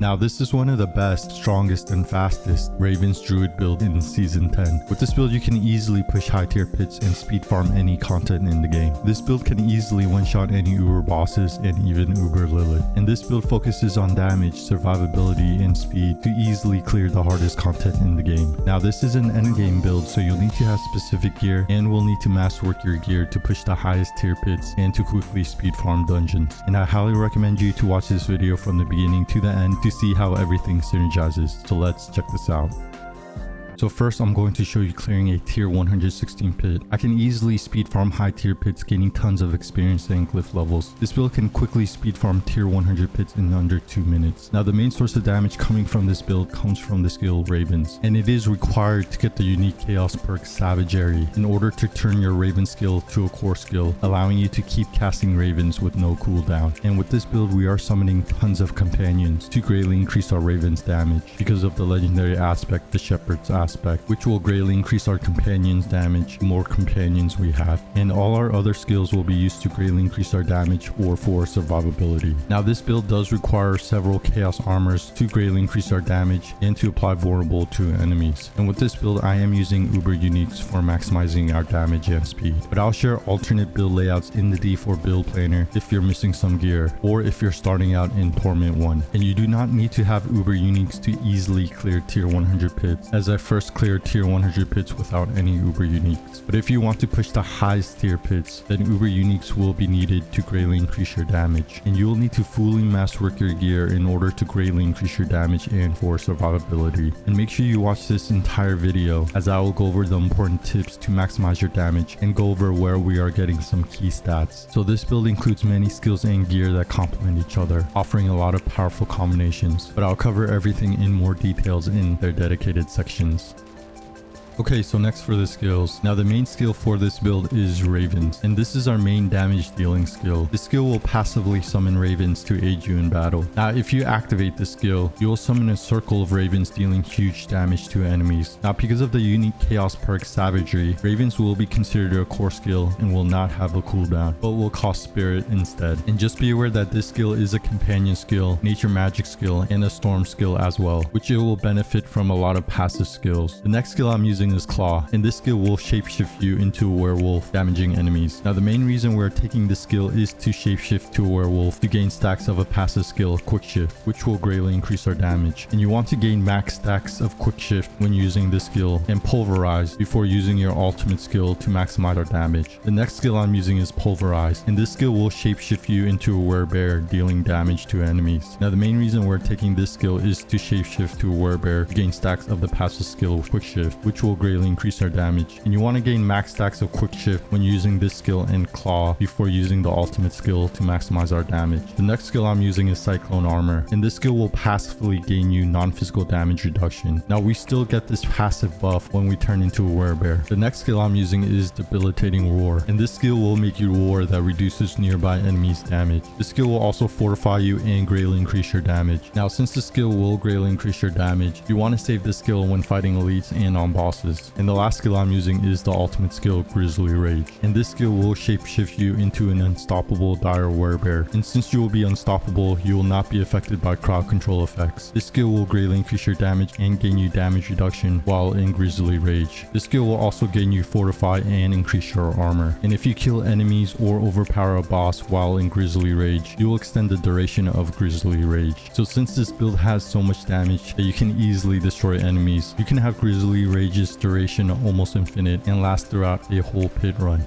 Now this is one of the best, strongest, and fastest Ravens Druid build in Season 10. With this build you can easily push high tier pits and speed farm any content in the game. This build can easily one-shot any Uber bosses and even Uber Lilith. And this build focuses on damage, survivability, and speed to easily clear the hardest content in the game. Now this is an endgame build, so you'll need to have specific gear and will need to masterwork your gear to push the highest tier pits and to quickly speed farm dungeons. And I highly recommend you to watch this video from the beginning to the end to see how everything synergizes. So let's check this out. So first I'm going to show you clearing a tier 116 pit. I can easily speed farm high tier pits, gaining tons of experience and glyph levels. This build can quickly speed farm tier 100 pits in under 2 minutes. Now the main source of damage coming from this build comes from the skill Ravens, and it is required to get the unique chaos perk Savagery in order to turn your Raven skill to a core skill, allowing you to keep casting Ravens with no cooldown. And with this build we are summoning tons of companions to greatly increase our Raven's damage because of the legendary aspect, the Shepherd's aspect, which will greatly increase our companions damage the more companions we have, and all our other skills will be used to greatly increase our damage or for survivability. Now this build does require several chaos armors to greatly increase our damage and to apply vulnerable to enemies, and with this build I am using Uber uniques for maximizing our damage and speed, but I'll share alternate build layouts in the D4 build planner if you're missing some gear or if you're starting out in Torment 1. And you do not need to have Uber uniques to easily clear tier 100 pits, as I first clear tier 100 pits without any Uber uniques. But if you want to push the highest tier pits, then Uber uniques will be needed to greatly increase your damage, and you will need to fully masterwork your gear in order to greatly increase your damage and for survivability. And make sure you watch this entire video, as I will go over the important tips to maximize your damage and go over where we are getting some key stats. So this build includes many skills and gear that complement each other, offering a lot of powerful combinations, but I'll cover everything in more details in their dedicated sections. Okay, so next for the skills. Now the main skill for this build is Ravens, and this is our main damage dealing skill. This skill will passively summon Ravens to aid you in battle. Now if you activate this skill, you will summon a circle of Ravens dealing huge damage to enemies. Now because of the unique chaos perk Savagery, Ravens will be considered a core skill and will not have a cooldown, but will cost spirit instead. And just be aware that this skill is a companion skill, nature magic skill, and a storm skill as well, which it will benefit from a lot of passive skills. The next skill I'm using is Claw, and this skill will shapeshift you into a werewolf, damaging enemies. Now the main reason we're taking this skill is to shapeshift to a werewolf to gain stacks of a passive skill, Quick Shift, which will greatly increase our damage. And you want to gain max stacks of Quick Shift when using this skill, and Pulverize before using your ultimate skill to maximize our damage. The next skill I'm using is Pulverize, and this skill will shapeshift you into a werebear, dealing damage to enemies. Now the main reason we're taking this skill is to shapeshift to a werebear to gain stacks of the passive skill, Quick Shift, which will greatly increase our damage. And you want to gain max stacks of Quick Shift when using this skill and Claw before using the ultimate skill to maximize our damage. The next skill I'm using is Cyclone Armor, and this skill will passively gain you non-physical damage reduction. Now we still get this passive buff when we turn into a werebear. The next skill I'm using is Debilitating Roar, and this skill will make you roar that reduces nearby enemies damage. This skill will also fortify you and greatly increase your damage. Now since the skill will greatly increase your damage, you want to save this skill when fighting elites and on bosses. And the last skill I'm using is the ultimate skill, Grizzly Rage, and this skill will shapeshift you into an unstoppable dire werebear. And since you will be unstoppable, you will not be affected by crowd control effects. This skill will greatly increase your damage and gain you damage reduction while in Grizzly Rage. This skill will also gain you fortify and increase your armor. And if you kill enemies or overpower a boss while in Grizzly Rage, you will extend the duration of Grizzly Rage. So since this build has so much damage that you can easily destroy enemies, you can have Grizzly Rage's duration almost infinite and last throughout a whole pit run.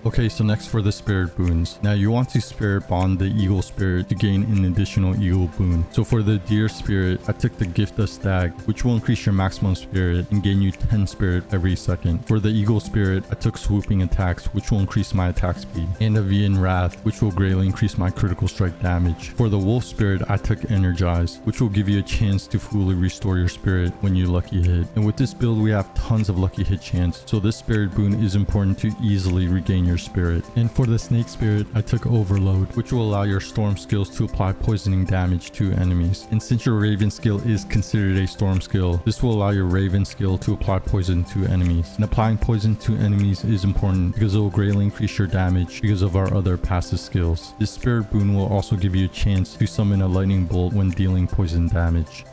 Okay, so next for the spirit boons. Now you want to spirit bond the eagle spirit to gain an additional eagle boon. So for the deer spirit, I took the gift of stag, which will increase your maximum spirit and gain you 10 spirit every second. For the eagle spirit, I took swooping attacks, which will increase my attack speed, and Avian wrath, which will greatly increase my critical strike damage. For the wolf spirit, I took energize, which will give you a chance to fully restore your spirit when you lucky hit. And with this build we have tons of lucky hit chance, so this spirit boon is important to easily regain your spirit. And for the snake spirit, I took overload, which will allow your storm skills to apply poisoning damage to enemies. And since your raven skill is considered a storm skill, this will allow your raven skill to apply poison to enemies. And applying poison to enemies is important because it will greatly increase your damage because of our other passive skills. This spirit boon will also give you a chance to summon a lightning bolt when dealing poison damage.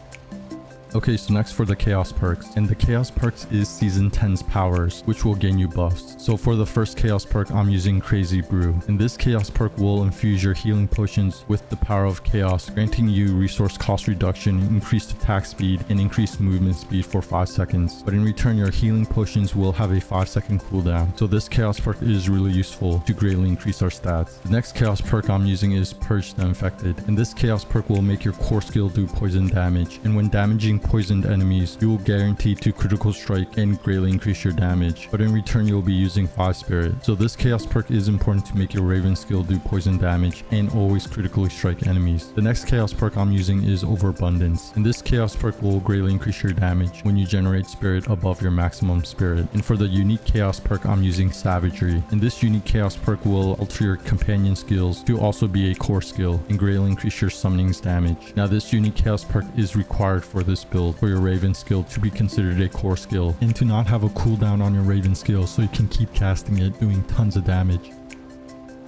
Okay, so next for the chaos perks, and the chaos perks is season 10's powers, which will gain you buffs. So for the first chaos perk, I'm using Crazy Brew, and this chaos perk will infuse your healing potions with the power of chaos, granting you resource cost reduction, increased attack speed, and increased movement speed for 5 seconds. But in return, your healing potions will have a 5-second cooldown, so this chaos perk is really useful to greatly increase our stats. The next chaos perk I'm using is Purge the Infected, and this chaos perk will make your core skill do poison damage, and when damaging poisoned enemies, you will guarantee to critical strike and greatly increase your damage, but in return you will be using 5 spirit. So this chaos perk is important to make your raven skill do poison damage and always critically strike enemies. The next chaos perk I'm using is Overabundance, and this chaos perk will greatly increase your damage when you generate spirit above your maximum spirit. And for the unique chaos perk, I'm using Savagery, and this unique chaos perk will alter your companion skills to also be a core skill and greatly increase your summoning's damage. Now this unique chaos perk is required for this build for your raven skill to be considered a core skill and to not have a cooldown on your raven skill so you can keep casting it doing tons of damage.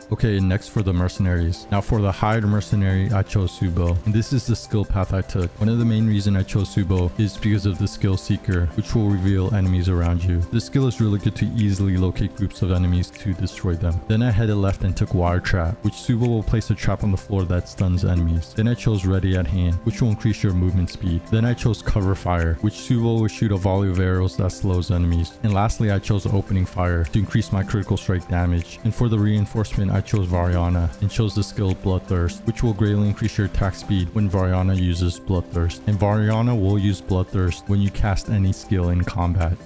Okay, and next for the mercenaries. Now for the hired mercenary, I chose Subo, and this is the skill path I took. One of the main reasons I chose Subo is because of the skill Seeker, which will reveal enemies around you. This skill is really good to easily locate groups of enemies to destroy them. Then I headed left and took Wire Trap, which Subo will place a trap on the floor that stuns enemies. Then I chose Ready at Hand, which will increase your movement speed. Then I chose Cover Fire, which Subo will shoot a volley of arrows that slows enemies. And lastly, I chose Opening Fire to increase my critical strike damage. And for the reinforcement, I chose Variana and chose the skill Bloodthirst, which will greatly increase your attack speed when Variana uses Bloodthirst. And Variana will use Bloodthirst when you cast any skill in combat.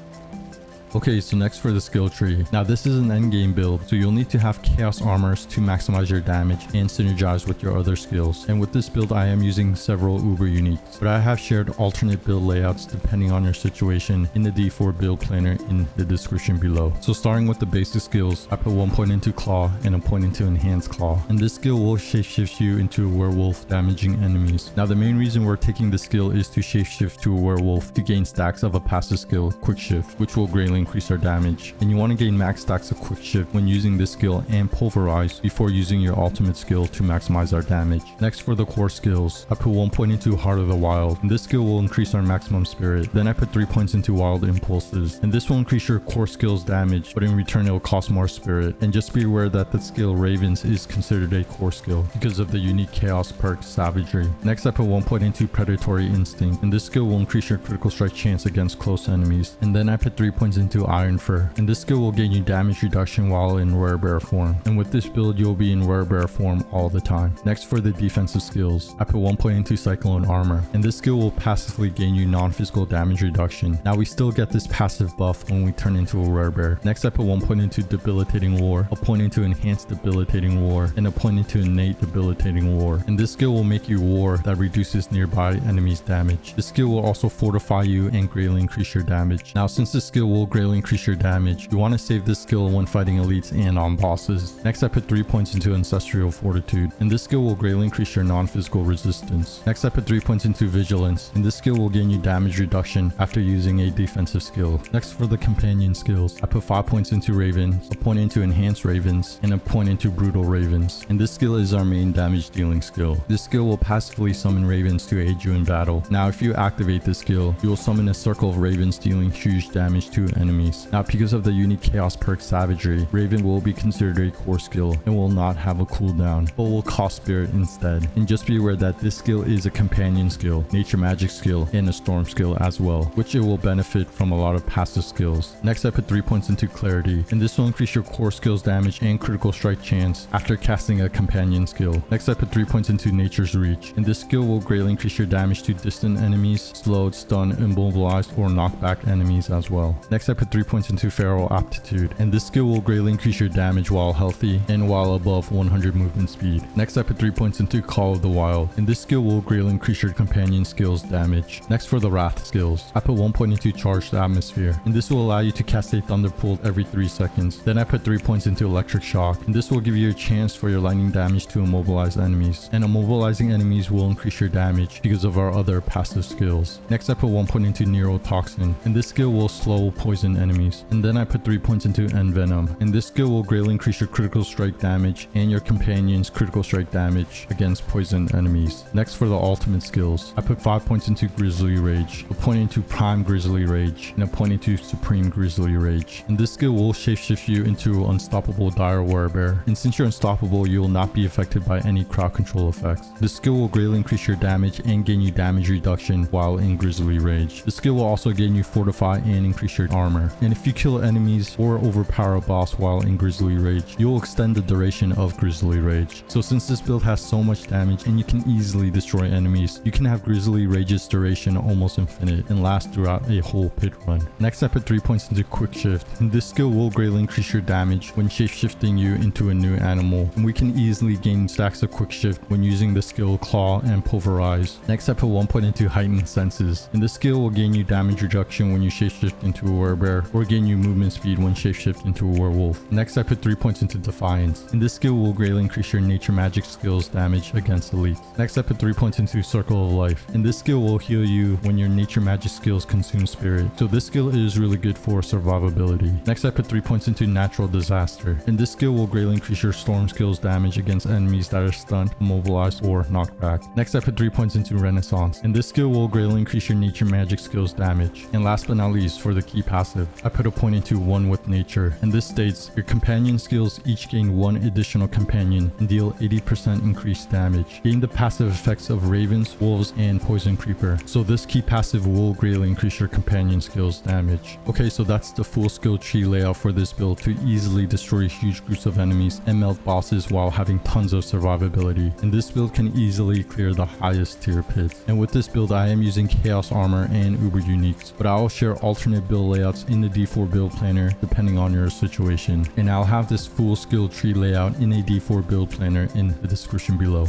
Okay, so next for the skill tree. Now this is an endgame build, so you'll need to have chaos armors to maximize your damage and synergize with your other skills. And with this build, I am using several uber uniques, but I have shared alternate build layouts depending on your situation in the D4 build planner in the description below. So starting with the basic skills, I put 1 point into Claw and a point into Enhanced Claw. And this skill will shapeshift you into a werewolf, damaging enemies. Now the main reason we're taking this skill is to shapeshift to a werewolf to gain stacks of a passive skill, Quick Shift, which will greatly increase our damage. And you want to gain max stacks of Quick Shift when using this skill and Pulverize before using your ultimate skill to maximize our damage. Next for the core skills, I put 1 point into Heart of the Wild, and this skill will increase our maximum spirit. Then I put 3 points into Wild Impulses, and this will increase your core skills damage, but in return it will cost more spirit. And just be aware that the skill Ravens is considered a core skill because of the unique chaos perk Savagery. Next I put 1 point into Predatory Instinct, and this skill will increase your critical strike chance against close enemies. And then I put 3 points into Iron Fur, and this skill will gain you damage reduction while in Werebear form. And with this build, you'll be in Werebear form all the time. Next for the defensive skills, I put 1 point into Cyclone Armor, and this skill will passively gain you non-physical damage reduction. Now we still get this passive buff when we turn into a Werebear. Next I put 1 point into Debilitating War, a point into Enhanced Debilitating War, and a point into Innate Debilitating War. And this skill will make you War that reduces nearby enemies damage. This skill will also fortify you and greatly increase your damage. Now since this skill will greatly increase your damage, you want to save this skill when fighting elites and on bosses. Next I put 3 points into Ancestral Fortitude, and this skill will greatly increase your non-physical resistance. Next I put 3 points into Vigilance, and this skill will gain you damage reduction after using a defensive skill. Next for the companion skills, I put 5 points into Ravens, a point into Enhanced Ravens, and a point into Brutal Ravens. And this skill is our main damage dealing skill. This skill will passively summon Ravens to aid you in battle. Now if you activate this skill, you will summon a circle of Ravens dealing huge damage to enemies. Now because of the unique chaos perk Savagery, Raven will be considered a core skill and will not have a cooldown, but will cost spirit instead. And just be aware that this skill is a companion skill, nature magic skill, and a storm skill as well, which it will benefit from a lot of passive skills. Next I put 3 points into Clarity, and this will increase your core skills damage and critical strike chance after casting a companion skill. Next I put 3 points into Nature's Reach, and this skill will greatly increase your damage to distant enemies, slowed, stunned, immobilized, or knockback enemies as well. Next I put put 3 points into Feral Aptitude, and this skill will greatly increase your damage while healthy and while above 100 movement speed. Next, I put 3 points into Call of the Wild, and this skill will greatly increase your companion skills damage. Next, for the Wrath skills, I put 1 point into Charged Atmosphere, and this will allow you to cast a Thunderbolt every 3 seconds. Then I put 3 points into Electric Shock, and this will give you a chance for your lightning damage to immobilize enemies, and immobilizing enemies will increase your damage because of our other passive skills. Next, I put 1 point into Neurotoxin, and this skill will slow poison enemies. And then I put 3 points into Envenom, and this skill will greatly increase your critical strike damage and your companion's critical strike damage against poison enemies. Next, for the ultimate skills, I put 5 points into Grizzly Rage, a point into Prime Grizzly Rage, and a point into Supreme Grizzly Rage. And this skill will shapeshift you into Unstoppable Dire Werebear, and since you're unstoppable, you will not be affected by any crowd control effects. This skill will greatly increase your damage and gain you damage reduction while in Grizzly Rage. The skill will also gain you Fortify and increase your armor. And if you kill enemies or overpower a boss while in Grizzly Rage, you will extend the duration of Grizzly Rage. So since this build has so much damage and you can easily destroy enemies, you can have Grizzly Rage's duration almost infinite and last throughout a whole pit run. Next, I put 3 points into Quick Shift, and this skill will greatly increase your damage when shape-shifting you into a new animal, and we can easily gain stacks of Quick Shift when using the skill Claw and Pulverize. Next, I put 1 point into Heightened Senses, and this skill will gain you damage reduction when you shapeshift into a werebear, or gain you movement speed when shapeshift into a werewolf. Next, I put 3 points into Defiance, and this skill will greatly increase your nature magic skills damage against elites. Next, I put 3 points into Circle of Life, and this skill will heal you when your nature magic skills consume spirit. So this skill is really good for survivability. Next, I put 3 points into Natural Disaster, and this skill will greatly increase your storm skills damage against enemies that are stunned, immobilized, or knocked back. Next, I put 3 points into Renaissance, and this skill will greatly increase your nature magic skills damage. And last but not least, for the key passive, I put a point into One with Nature, and this states your companion skills each gain 1 additional companion and deal 80% increased damage. Gain the passive effects of ravens, wolves, and poison creeper. So this key passive will greatly increase your companion skills damage. Okay, so that's the full skill tree layout for this build to easily destroy huge groups of enemies and melt bosses while having tons of survivability. And this build can easily clear the highest tier pits. And with this build, I am using Chaos Armor and Uber Uniques, but I'll share alternate build layouts in the D4 build planner depending on your situation. And I'll have this full skill tree layout in a D4 build planner in the description below.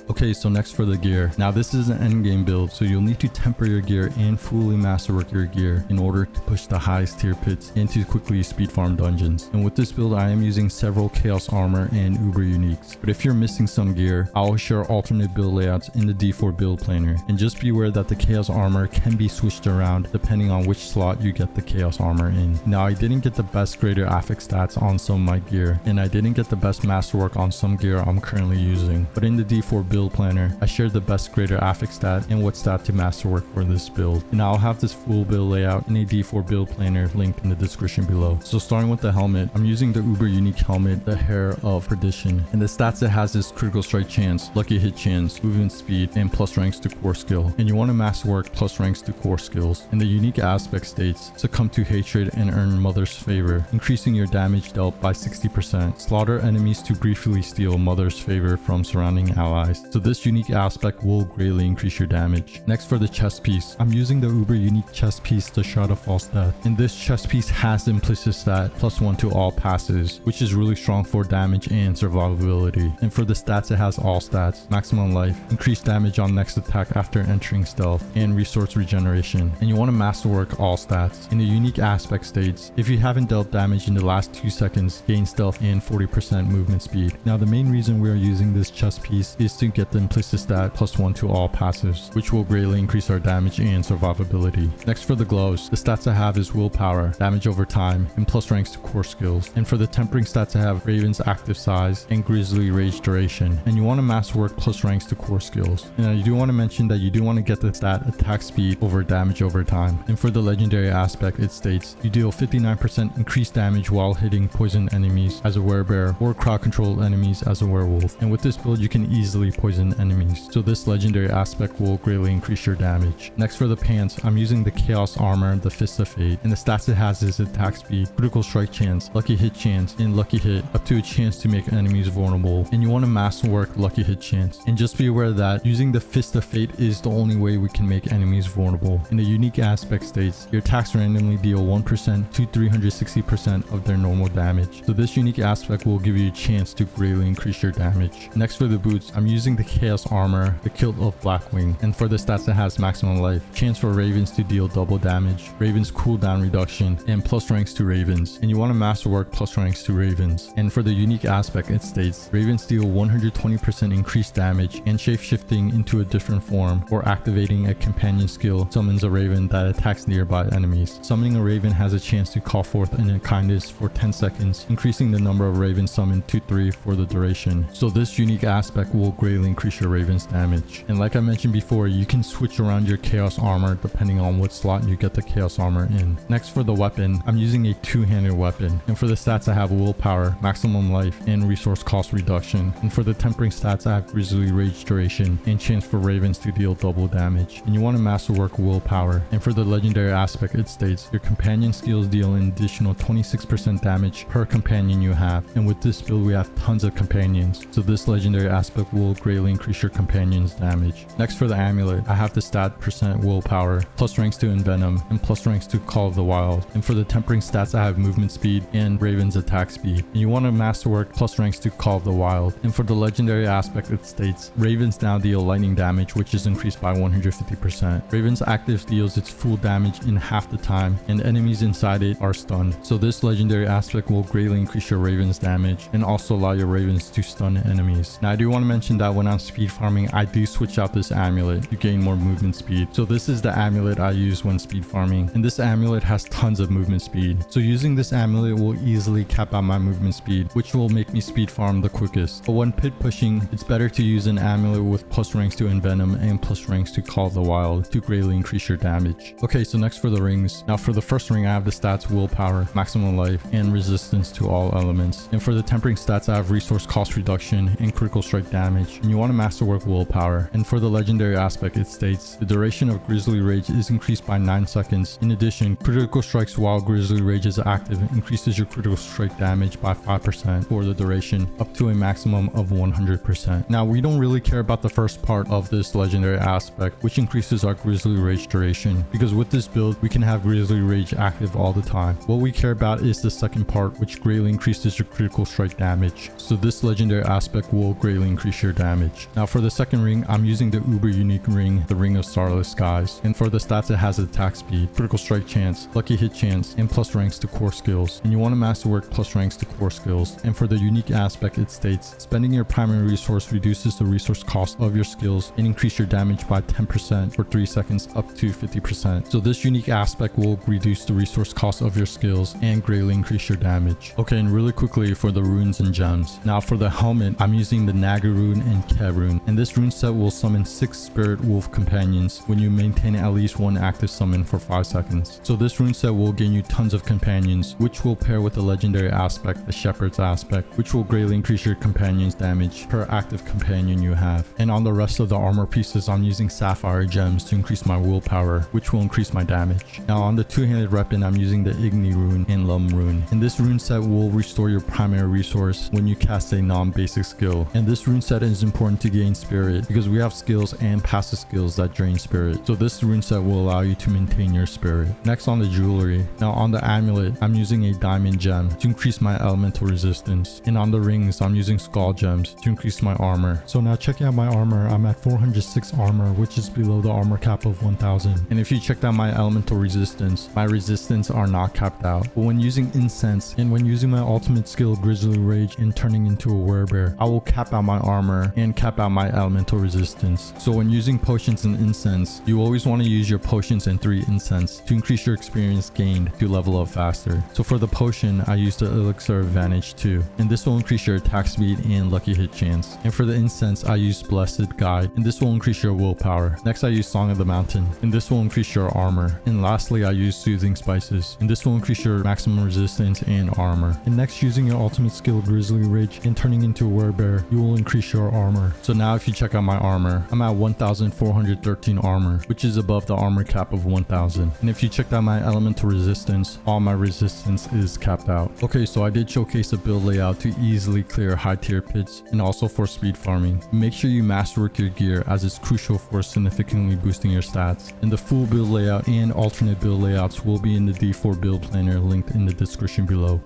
Okay, so next for the gear. Now this is an endgame build, so you'll need to temper your gear and fully masterwork your gear in order to push the highest tier pits and to quickly speed farm dungeons. And with this build, I am using several Chaos Armor and Uber Uniques. But if you're missing some gear, I'll share alternate build layouts in the D4 build planner. And just be aware that the Chaos Armor can be switched around depending on which slot you get the Chaos Armor in. Now I didn't get the best greater affix stats on some of my gear, and I didn't get the best masterwork on some gear I'm currently using. But in the D4 build planner, I shared the best greater affix stat and what stat to masterwork for this build. And I'll have this full build layout in a D4 build planner linked in the description below. So starting with the helmet, I'm using the Uber Unique helmet, the Hair of Perdition. And the stats it has is critical strike chance, lucky hit chance, movement speed, and plus ranks to core skill. And you want to masterwork plus ranks to core skills. And the unique aspect states, succumb to hatred and earn mother's favor, increasing your damage dealt by 60%. Slaughter enemies to briefly steal mother's favor from surrounding allies. So this unique aspect will greatly increase your damage. Next for the chest piece, I'm using the Uber Unique chest piece, the Shroud of False Death. And this chest piece has implicit stat +1 to all passes, which is really strong for damage and survivability. And for the stats, it has all stats, maximum life, increased damage on next attack after entering stealth, and resource regeneration. And you want to masterwork all stats. And the unique aspect states, if you haven't dealt damage in the last 2 seconds, gain stealth and 40% movement speed. Now the main reason we are using this chest piece is to get the implicit stat +1 to all passives, which will greatly increase our damage and survivability. Next for the gloves, the stats I have is willpower, damage over time, and plus ranks to core skills. And for the tempering stats I have Raven's active size and Grizzly Rage duration. And you want to masterwork plus ranks to core skills. And I do want to mention that you do want to get the stat attack speed over damage over time. And for the legendary aspect, it states you deal 59% increased damage while hitting poison enemies as a werebear or crowd control enemies as a werewolf. And with this build, you can easily poison enemies. So this legendary aspect will greatly increase your damage. Next for the pants, I'm using the Chaos Armor, the Fist of Fate, and the stats it has is attack speed, critical strike chance, lucky hit chance, and lucky hit, up to a chance to make enemies vulnerable. And you want to masterwork lucky hit chance. And just be aware that using the Fist of Fate is the only way we can make enemies vulnerable. And the unique aspect states your attacks randomly deal 1% to 360% of their normal damage. So this unique aspect will give you a chance to greatly increase your damage. Next for the boots, I'm using the Chaos Armor, the Kilt of Blackwing, and for the stats it has maximum life, chance for Ravens to deal double damage, Ravens cooldown reduction, and plus ranks to Ravens. And you want to masterwork plus ranks to Ravens. And for the unique aspect it states Ravens deal 120% increased damage, and shapeshifting into a different form or activating a companion skill summons a Raven that attacks nearby enemies. Summoning a Raven has a chance to call forth an kindness for 10 seconds, increasing the number of Ravens summoned to 3 for the duration. So this unique aspect will greatly increase your Raven's damage. And like I mentioned before, you can switch around your Chaos Armor depending on what slot you get the Chaos Armor in. Next for the weapon, I'm using a two-handed weapon, and for the stats I have willpower, maximum life, and resource cost reduction. And for the tempering stats I have Grizzly Rage duration and chance for Ravens to deal double damage. And you want to masterwork willpower. And for the legendary aspect it states your companion skills deal an additional 26% damage per companion you have. And with this build we have tons of companions, so this legendary aspect will greatly increase your companion's damage. Next for the amulet, I have the stat percent willpower, plus ranks to Envenom, and plus ranks to Call of the Wild. And for the tempering stats I have movement speed and Raven's attack speed. And you want to masterwork plus ranks to Call of the Wild. And for the legendary aspect it states Ravens now deal lightning damage, which is increased by 150%. Raven's active deals its full damage in half the time, and enemies inside it are stunned. So this legendary aspect will greatly increase your Raven's damage and also allow your Ravens to stun enemies. Now I do want to mention that when I'm speed farming I do switch out this amulet to gain more movement speed. So this is the amulet I use when speed farming, and this amulet has tons of movement speed. So using this amulet will easily cap out my movement speed, which will make me speed farm the quickest. But when pit pushing, it's better to use an amulet with plus ranks to Envenom and plus ranks to Call of the Wild to greatly increase your damage. Okay, so next for the rings. Now for the first ring I have the stats willpower, maximum life, and resistance to all elements. And for the tempering stats I have resource cost reduction and critical strike damage. And you want to masterwork willpower. And for the legendary aspect it states the duration of Grizzly Rage is increased by 9 seconds. In addition, critical strikes while Grizzly Rage is active increases your critical strike damage by 5% for the duration, up to a maximum of 100%. Now we don't really care about the first part of this legendary aspect, which increases our Grizzly Rage duration, because with this build we can have Grizzly Rage active all the time. What we care about is the second part, which greatly increases your critical strike damage. So this legendary aspect will greatly increase your damage. Now for the second ring, I'm using the uber unique ring, the Ring of Starless Skies. And for the stats it has attack speed, critical strike chance, lucky hit chance, and plus ranks to core skills. And you want to masterwork plus ranks to core skills. And for the unique aspect it states spending your primary resource reduces the resource cost of your skills and increase your damage by 10% for 3 seconds up to 50%. So this unique aspect will reduce the resource cost of your skills and greatly increase your damage. Okay, and really quickly for the runes and gems. Now for the helmet, I'm using the Naga rune and Ke rune, and this rune set will summon 6 spirit wolf companions when you maintain at least 1 active summon for 5 seconds. So this rune set will gain you tons of companions, which will pair with the legendary aspect, the shepherd's aspect, which will greatly increase your companion's damage per active companion you have. And on the rest of the armor pieces, I'm using sapphire gems to increase my willpower, which will increase my damage. Now on the two-handed weapon, I'm using the Igni rune and Lum rune, and this rune set will restore your primary resource when you cast a non-basic skill. And this rune set is important to gain spirit because we have skills and passive skills that drain spirit, so this rune set will allow you to maintain your spirit. Next on the jewelry. Now on the amulet, I'm using a diamond gem to increase my elemental resistance, and on the rings I'm using skull gems to increase my armor. So now checking out my armor, I'm at 406 armor, which is below the armor cap of 1000. And if you check out my elemental resistance, my resistance are not capped out. But when using incense and when using my ultimate skill Grizzly Rage and turning into a werebear, I will cap out my armor and cap out my elemental resistance. So when using potions and incense, you always want to use your potions and 3 incense to increase your experience gained to level up faster. So for the potion, I use the Elixir Advantage 2, and this will increase your attack speed and lucky hit chance. And for the incense, I use Blessed Guide, and this will increase your willpower. Next, I use Song of the Mountain, and this will increase your armor. And lastly, I use Soothing Spices, and this will increase your maximum resistance and armor. And next, using your ultimate skill Grizzly Rage and turning into a werebear, you will increase your armor armor. So now if you check out my armor, I'm at 1413 armor, which is above the armor cap of 1000. And if you check out my elemental resistance, all my resistance is capped out. Okay, so I did showcase a build layout to easily clear high tier pits and also for speed farming. Make sure you masterwork your gear as it's crucial for significantly boosting your stats. And the full build layout and alternate build layouts will be in the D4 build planner linked in the description below.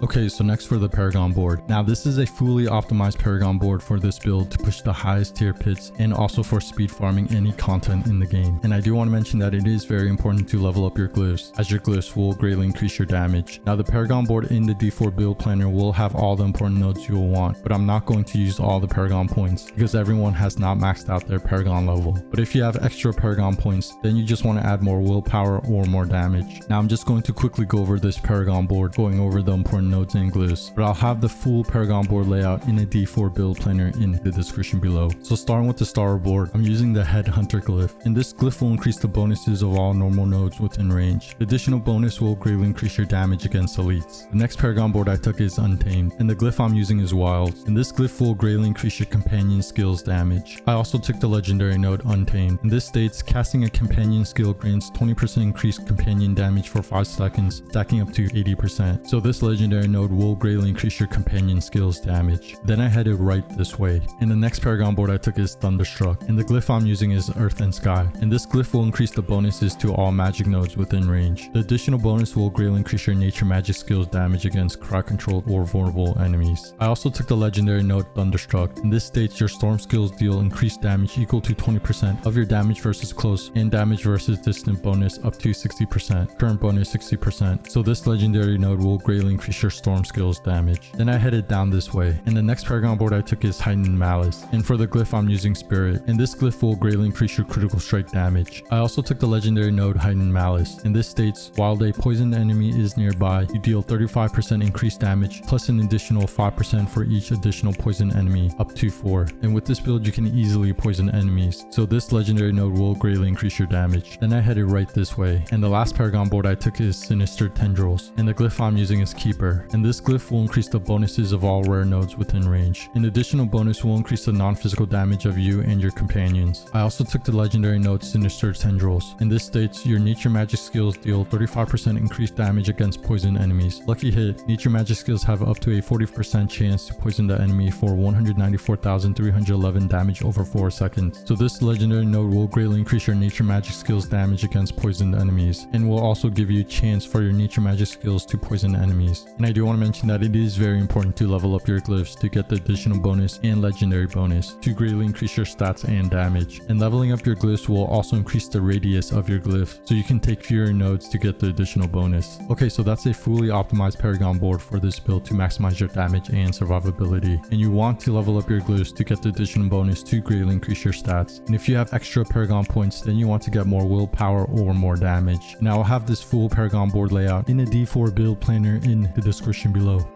Okay, so next for the Paragon board. Now this is a fully optimized Paragon board for this build to push the highest tier pits and also for speed farming any content in the game. And I do want to mention that it is very important to level up your glyphs, as your glyphs will greatly increase your damage. Now the Paragon board in the D4 build planner will have all the important nodes you will want, but I'm not going to use all the Paragon points because everyone has not maxed out their Paragon level. But if you have extra Paragon points, then you just want to add more willpower or more damage. Now I'm just going to quickly go over this Paragon board, going over the important nodes and glyphs, but I'll have the full Paragon board layout in a D4 build planner in the description below. So starting with the starter board, I'm using the Headhunter glyph, and this glyph will increase the bonuses of all normal nodes within range. The additional bonus will greatly increase your damage against elites. The next Paragon board I took is Untamed, and the glyph I'm using is Wilds, and this glyph will greatly increase your companion skills damage. I also took the legendary node Untamed, and this states casting a companion skill grants 20% increased companion damage for 5 seconds, stacking up to 80%. So this legendary node will greatly increase your companion skills damage. Then I headed right this way, and the next Paragon board I took is Thunderstruck, and the glyph I'm using is Earth and Sky, and this glyph will increase the bonuses to all magic nodes within range. The additional bonus will greatly increase your nature magic skills damage against crowd controlled or vulnerable enemies. I also took the legendary node Thunderstruck, and this states your storm skills deal increased damage equal to 20% of your damage versus close and damage versus distant bonus up to 60%, current bonus 60%. So this legendary node will greatly increase your storm skills damage. Then I headed down this way, and the next Paragon board I took is Heightened Malice, and for the glyph I'm using Spirit, and this glyph will greatly increase your critical strike damage. I also took the legendary node Heightened Malice, and this states while a poisoned enemy is nearby, you deal 35% increased damage plus an additional 5% for each additional poisoned enemy up to 4. And with this build you can easily poison enemies, so this legendary node will greatly increase your damage. Then I headed right this way, and the last Paragon board I took is Sinister Tendrils, and the glyph I'm using is Keeper, and this glyph will increase the bonuses of all rare nodes within range. An additional bonus will increase the non-physical damage of you and your companions. I also took the legendary node Sinister Tendrils, and this states your nature magic skills deal 35% increased damage against poison enemies. Lucky hit, nature magic skills have up to a 40% chance to poison the enemy for 194,311 damage over 4 seconds. So this legendary node will greatly increase your nature magic skills damage against poisoned enemies, and will also give you a chance for your nature magic skills to poison enemies. And I do want to mention that it is very important to level up your glyphs to get the additional bonus and legendary bonus to greatly increase your stats and damage. And leveling up your glyphs will also increase the radius of your glyph, so you can take fewer nodes to get the additional bonus. Okay, so that's a fully optimized Paragon board for this build to maximize your damage and survivability. And you want to level up your glyphs to get the additional bonus to greatly increase your stats. And if you have extra Paragon points, then you want to get more willpower or more damage. Now I'll have this full Paragon board layout in a D4 build planner in the description below.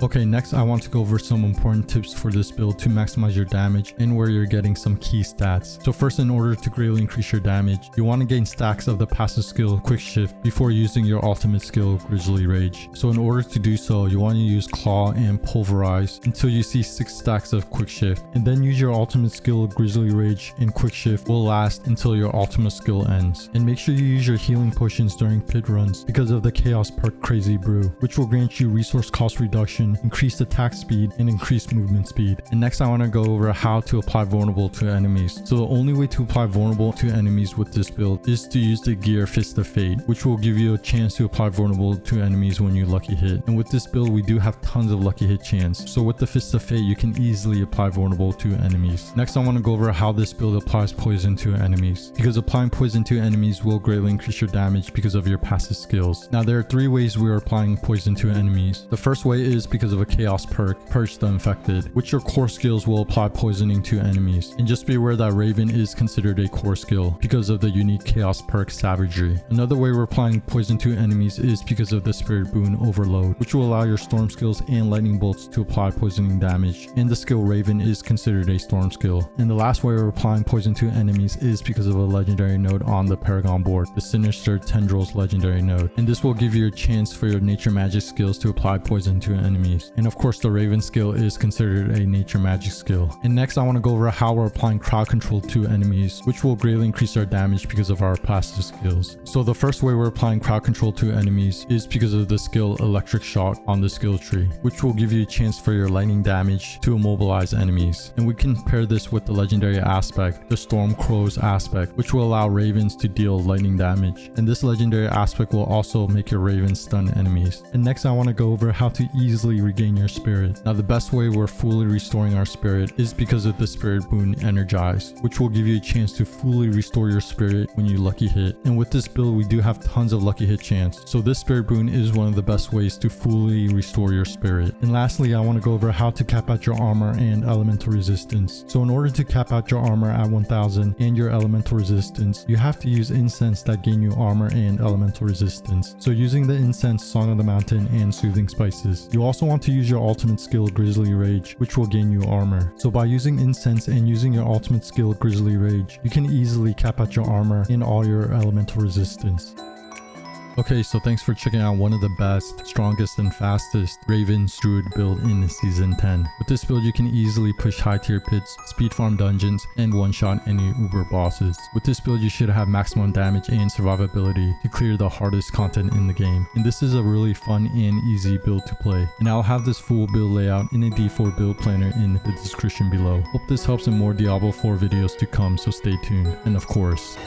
Okay, next I want to go over some important tips for this build to maximize your damage and where you're getting some key stats. So first, in order to greatly increase your damage, you want to gain stacks of the passive skill Quick Shift before using your ultimate skill Grizzly Rage. So in order to do so, you want to use Claw and Pulverize until you see 6 stacks of Quick Shift, and then use your ultimate skill Grizzly Rage, and Quick Shift will last until your ultimate skill ends. And make sure you use your healing potions during pit runs because of the Chaos perk Crazy Brew, which will grant you resource cost reduction, increased attack speed, and increased movement speed. And next I want to go over how to apply vulnerable to enemies. So the only way to apply vulnerable to enemies with this build is to use the gear Fist of Fate, which will give you a chance to apply vulnerable to enemies when you lucky hit. And with this build we do have tons of lucky hit chance, so with the Fist of Fate you can easily apply vulnerable to enemies. Next I want to go over how this build applies poison to enemies, because applying poison to enemies will greatly increase your damage because of your passive skills. Now there are 3 ways we are applying poison to enemies. The first way is because of a Chaos perk, Purge the Infected, which your core skills will apply poisoning to enemies. And just be aware that Raven is considered a core skill because of the unique Chaos perk Savagery. Another way we're applying poison to enemies is because of the Spirit Boon Overload, which will allow your Storm skills and Lightning Bolts to apply poisoning damage, and the skill Raven is considered a Storm skill. And the last way we're applying poison to enemies is because of a legendary node on the Paragon board, the Sinister Tendrils legendary node, and this will give you a chance for your nature magic skills to apply poison to enemies. enemies. And of course, the Raven skill is considered a nature magic skill. And next, I want to go over how we're applying crowd control to enemies, which will greatly increase our damage because of our passive skills. So the first way we're applying crowd control to enemies is because of the skill Electric Shock on the skill tree, which will give you a chance for your lightning damage to immobilize enemies. And we can pair this with the legendary aspect, the Storm Crows aspect, which will allow ravens to deal lightning damage. And this legendary aspect will also make your ravens stun enemies. And next, I want to go over how to easily regain your spirit. Now, the best way we're fully restoring our spirit is because of the spirit boon Energize, which will give you a chance to fully restore your spirit when you lucky hit. And with this build, we do have tons of lucky hit chance, so this spirit boon is one of the best ways to fully restore your spirit. And lastly, I want to go over how to cap out your armor and elemental resistance. So in order to cap out your armor at 1000 and your elemental resistance, you have to use incense that gain you armor and elemental resistance. So using the incense, Song of the Mountain, and Soothing Spices. You also want to use your ultimate skill Grizzly Rage, which will gain you armor. So by using incense and using your ultimate skill Grizzly Rage, you can easily cap out your armor and all your elemental resistance. Okay, so thanks for checking out one of the best, strongest, and fastest Ravens Druid build in Season 10. With this build, you can easily push high tier pits, speed farm dungeons, and one-shot any uber bosses. With this build, you should have maximum damage and survivability to clear the hardest content in the game. And this is a really fun and easy build to play. And I'll have this full build layout in a D4 build planner in the description below. Hope this helps in more Diablo 4 videos to come, so stay tuned. And of course,